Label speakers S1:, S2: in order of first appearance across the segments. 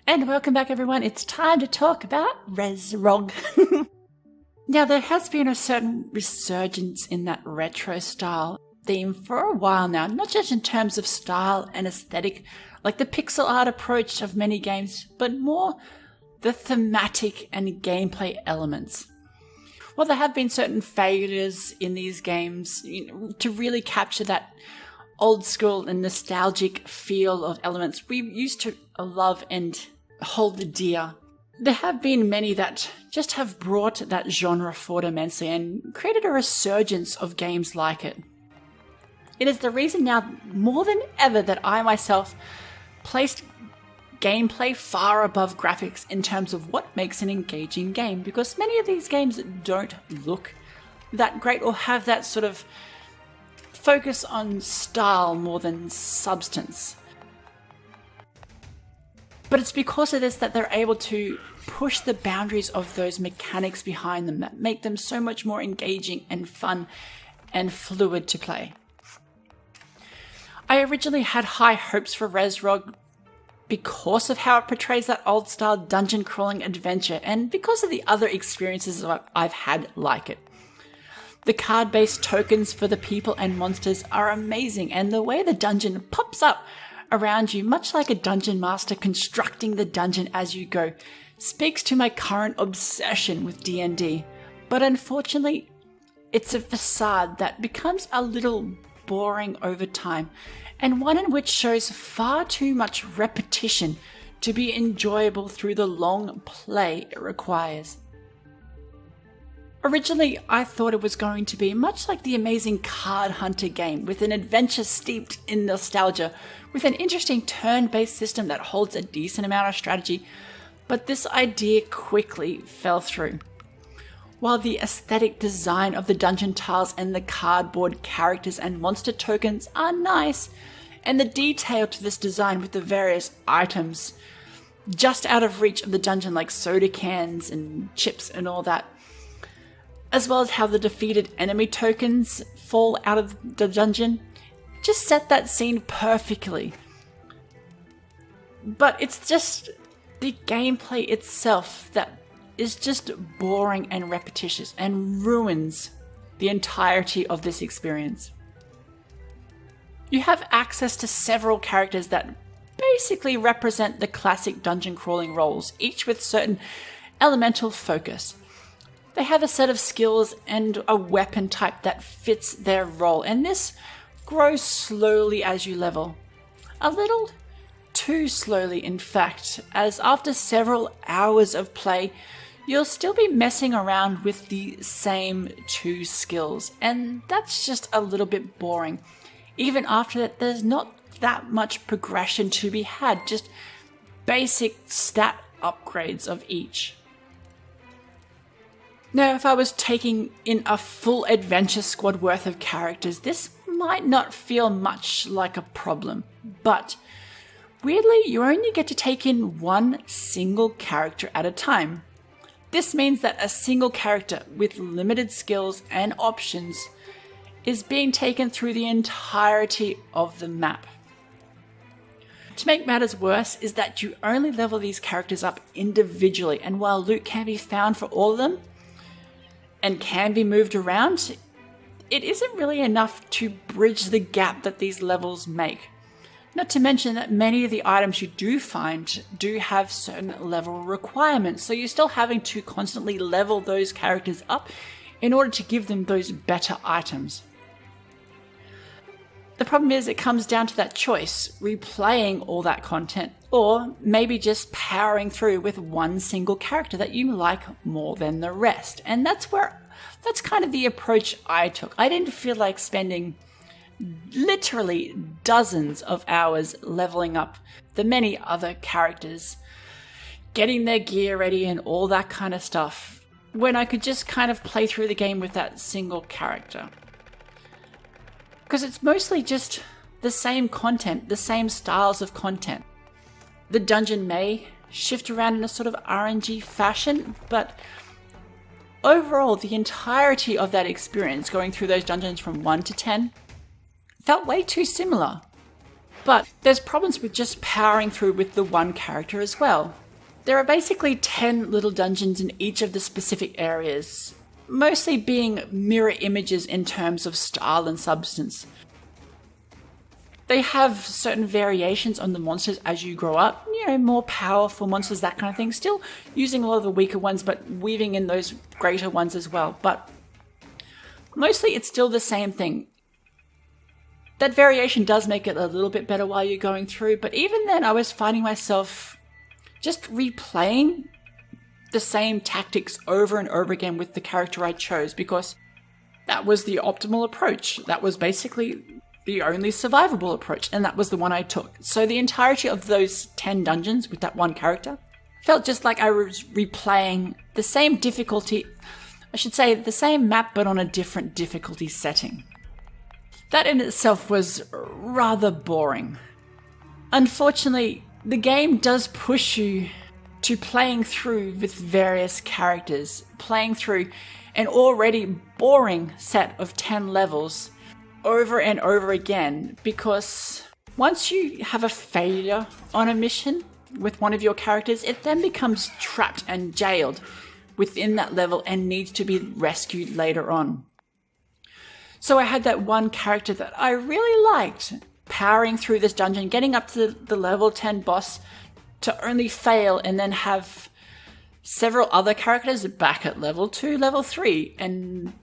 S1: And welcome back, everyone. It's time to talk about Rezrog. Now, there has been a certain resurgence in that retro style theme for a while now, not just in terms of style and aesthetic, like the pixel art approach of many games, but more the thematic and gameplay elements. While there have been certain failures in these games to really capture that old school and nostalgic feel of elements we used to love and hold dear, there have been many that just have brought that genre forward immensely and created a resurgence of games like it. It is the reason now more than ever that I myself placed gameplay far above graphics in terms of what makes an engaging game, because many of these games don't look that great or have that sort of focus on style more than substance. But it's because of this that they're able to push the boundaries of those mechanics behind them that make them so much more engaging and fun and fluid to play. I originally had high hopes for Rezrog because of how it portrays that old style dungeon crawling adventure and because of the other experiences I've had like it. The card-based tokens for the people and monsters are amazing, and the way the dungeon pops up around you, much like a dungeon master constructing the dungeon as you go, speaks to my current obsession with D&D. But unfortunately, it's a facade that becomes a little boring over time, and one in which shows far too much repetition to be enjoyable through the long play it requires. Originally, I thought it was going to be much like the amazing Card Hunter game, with an adventure steeped in nostalgia, with an interesting turn-based system that holds a decent amount of strategy, but this idea quickly fell through. While the aesthetic design of the dungeon tiles and the cardboard characters and monster tokens are nice, and the detail to this design with the various items just out of reach of the dungeon like soda cans and chips and all that, as well as how the defeated enemy tokens fall out of the dungeon, just set that scene perfectly. But it's just the gameplay itself that is just boring and repetitious and ruins the entirety of this experience. You have access to several characters that basically represent the classic dungeon crawling roles, each with certain elemental focus. They have a set of skills and a weapon type that fits their role, and this grows slowly as you level. A little too slowly, in fact, as after several hours of play, you'll still be messing around with the same two skills, and that's just a little bit boring. Even after that, there's not that much progression to be had, just basic stat upgrades of each. Now, if I was taking in a full adventure squad worth of characters, this might not feel much like a problem, but weirdly, you only get to take in one single character at a time. This means that a single character with limited skills and options is being taken through the entirety of the map. To make matters worse is that you only level these characters up individually, and while loot can be found for all of them and can be moved around, it isn't really enough to bridge the gap that these levels make. Not to mention that many of the items you do find do have certain level requirements, so you're still having to constantly level those characters up in order to give them those better items. The problem is it comes down to that choice, replaying all that content, or maybe just powering through with one single character that you like more than the rest. And that's kind of the approach I took. I didn't feel like spending literally dozens of hours leveling up the many other characters, getting their gear ready and all that kind of stuff, when I could just kind of play through the game with that single character. Because it's mostly just the same content, the same styles of content. The dungeon may shift around in a sort of RNG fashion, but overall, the entirety of that experience going through those dungeons from 1 to 10 felt way too similar. But there's problems with just powering through with the one character as well. There are basically 10 little dungeons in each of the specific areas, mostly being mirror images in terms of style and substance. They have certain variations on the monsters as you grow up, more powerful monsters, that kind of thing. Still using a lot of the weaker ones, but weaving in those greater ones as well. But mostly it's still the same thing. That variation does make it a little bit better while you're going through, but even then I was finding myself just replaying the same tactics over and over again with the character I chose, because that was the optimal approach. That was basically the only survivable approach, and that was the one I took. So the entirety of those 10 dungeons with that one character felt just like I was replaying the same difficulty, I should say the same map but on a different difficulty setting. That in itself was rather boring. Unfortunately, the game does push you to playing through with various characters, playing through an already boring set of 10 levels over and over again, because once you have a failure on a mission with one of your characters, it then becomes trapped and jailed within that level and needs to be rescued later on. So I had that one character that I really liked, powering through this dungeon, getting up to the level 10 boss to only fail and then have several other characters back at level 2, level 3, and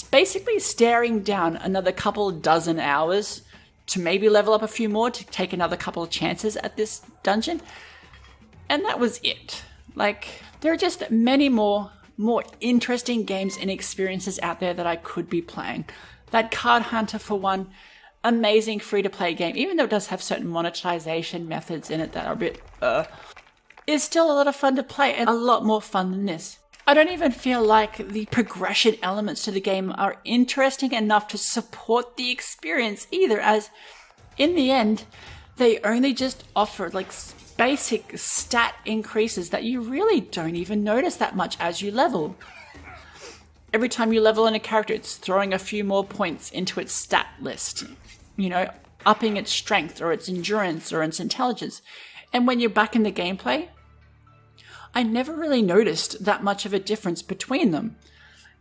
S1: basically staring down another couple dozen hours to maybe level up a few more to take another couple of chances at this dungeon. And that was it. There are just many more interesting games and experiences out there that I could be playing. That Card Hunter, for one, amazing free-to-play game, even though it does have certain monetization methods in it that are a bit is still a lot of fun to play, and a lot more fun than this. I don't even feel like the progression elements to the game are interesting enough to support the experience either, as in the end, they only just offer basic stat increases that you really don't even notice that much as you level. Every time you level in a character, it's throwing a few more points into its stat list, upping its strength or its endurance or its intelligence. And when you're back in the gameplay, I never really noticed that much of a difference between them.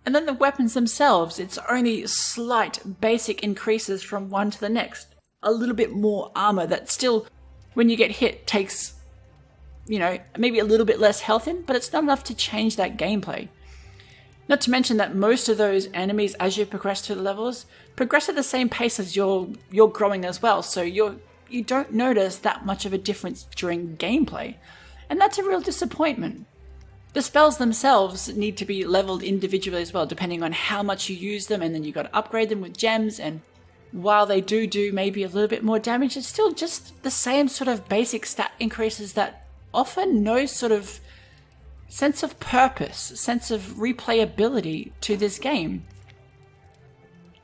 S1: And then the weapons themselves, it's only slight basic increases from one to the next. A little bit more armor that still, when you get hit, takes, maybe a little bit less health in, but it's not enough to change that gameplay. Not to mention that most of those enemies, as you progress through the levels, progress at the same pace as you're growing as well, so you don't notice that much of a difference during gameplay. And that's a real disappointment. The spells themselves need to be leveled individually as well, depending on how much you use them, and then you've got to upgrade them with gems, and while they do maybe a little bit more damage, it's still just the same sort of basic stat increases that offer no sort of sense of purpose, sense of replayability to this game.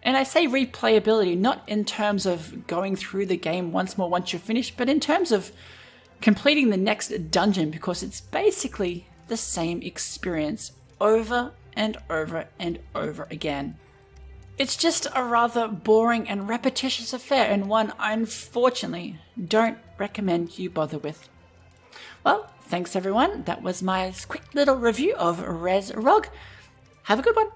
S1: And I say replayability not in terms of going through the game once more once you're finished, but in terms of completing the next dungeon, because it's basically the same experience over and over and over again. It's just a rather boring and repetitious affair, and one I unfortunately don't recommend you bother with. Well, thanks everyone. That was my quick little review of Rezrog. Have a good one.